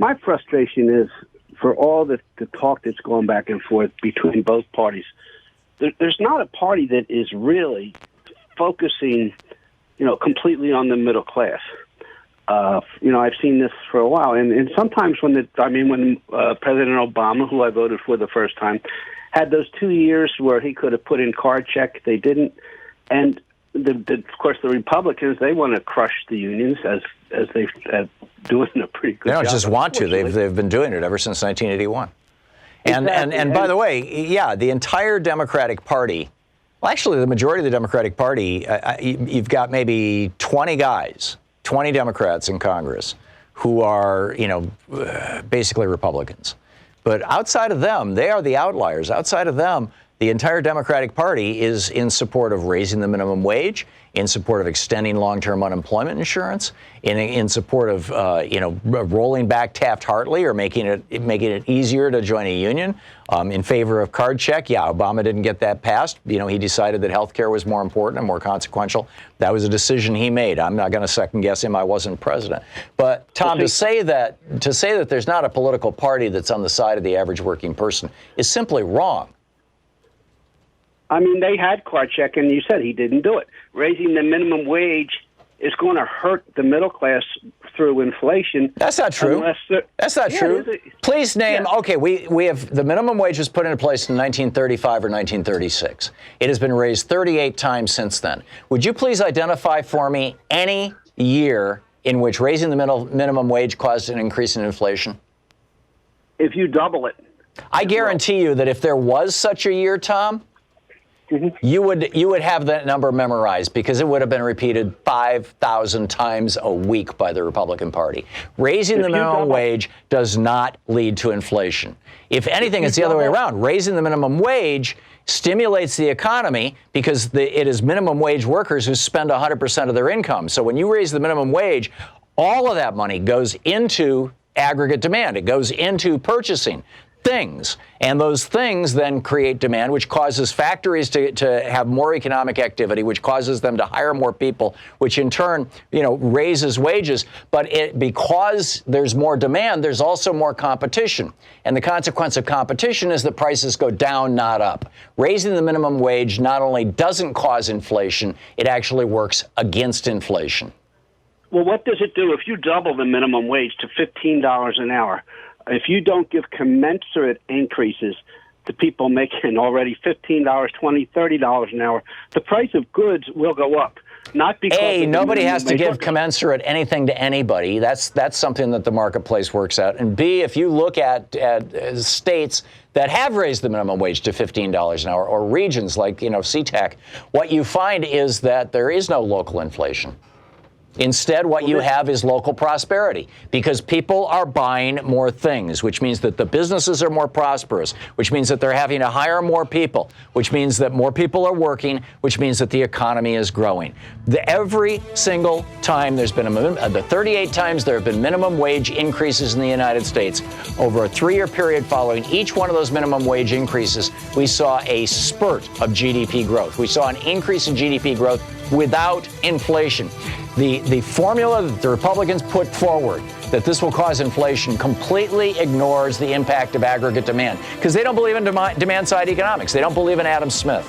My frustration is for all the talk that's going back and forth between both parties. There's not a party that is really focusing, completely on the middle class. I've seen this for a while, and sometimes when President Obama, who I voted for the first time, had those 2 years where he could have put in card check, they didn't, and of course the Republicans, they want to crush the unions as they've doing a pretty good job. They don't just want to; they've been doing it ever since 1981. Exactly. And by the way, the entire Democratic Party. Well, actually, the majority of the Democratic Party, you've got maybe 20 guys, 20 Democrats in Congress who are, basically Republicans. But outside of them, they are the outliers. Outside of them, the entire Democratic Party is in support of raising the minimum wage, in support of extending long-term unemployment insurance, in support of rolling back Taft-Hartley or making it easier to join a union, in favor of card check. Yeah, Obama didn't get that passed. He decided that health care was more important and more consequential. That was a decision he made. I'm not going to second guess him. I wasn't president. But Tom, to say that there's not a political party that's on the side of the average working person is simply wrong. I mean, they had card check, and you said he didn't do it. Raising the minimum wage is going to hurt the middle class through inflation. That's not true. That's not true. Please name, okay, we have the minimum wage was put into place in 1935 or 1936. It has been raised 38 times since then. Would you please identify for me any year in which raising the minimum wage caused an increase in inflation? If you double it. I guarantee you that if there was such a year, Tom, you would have that number memorized because it would have been repeated 5,000 times a week by the Republican Party. Raising the minimum wage does not lead to inflation. If anything, it's the other way around. Raising the minimum wage stimulates the economy because it is minimum wage workers who spend 100% of their income. So when you raise the minimum wage, all of that money goes into aggregate demand. It goes into purchasing things, and those things then create demand, which causes factories to have more economic activity, which causes them to hire more people, which in turn, raises wages. But because there's more demand, there's also more competition. And the consequence of competition is that prices go down, not up. Raising the minimum wage not only doesn't cause inflation, it actually works against inflation. Well, what does it do if you double the minimum wage to $15 an hour? If you don't give commensurate increases to people making already $15, $20, $30 an hour, the price of goods will go up. Not because nobody has to give commensurate anything to anybody. That's something that the marketplace works out. And B, if you look at states that have raised the minimum wage to $15 an hour, or regions like SeaTac, what you find is that there is no local inflation. Instead, what you have is local prosperity because people are buying more things, which means that the businesses are more prosperous, which means that they're having to hire more people, which means that more people are working, which means that the economy is growing. Every single time there's been the 38 times there have been minimum wage increases in the United States, over a 3-year period following each one of those minimum wage increases, we saw a spurt of GDP growth. We saw an increase in GDP growth without inflation. The formula that the Republicans put forward that this will cause inflation completely ignores the impact of aggregate demand because they don't believe in demand-side economics. They don't believe in Adam Smith.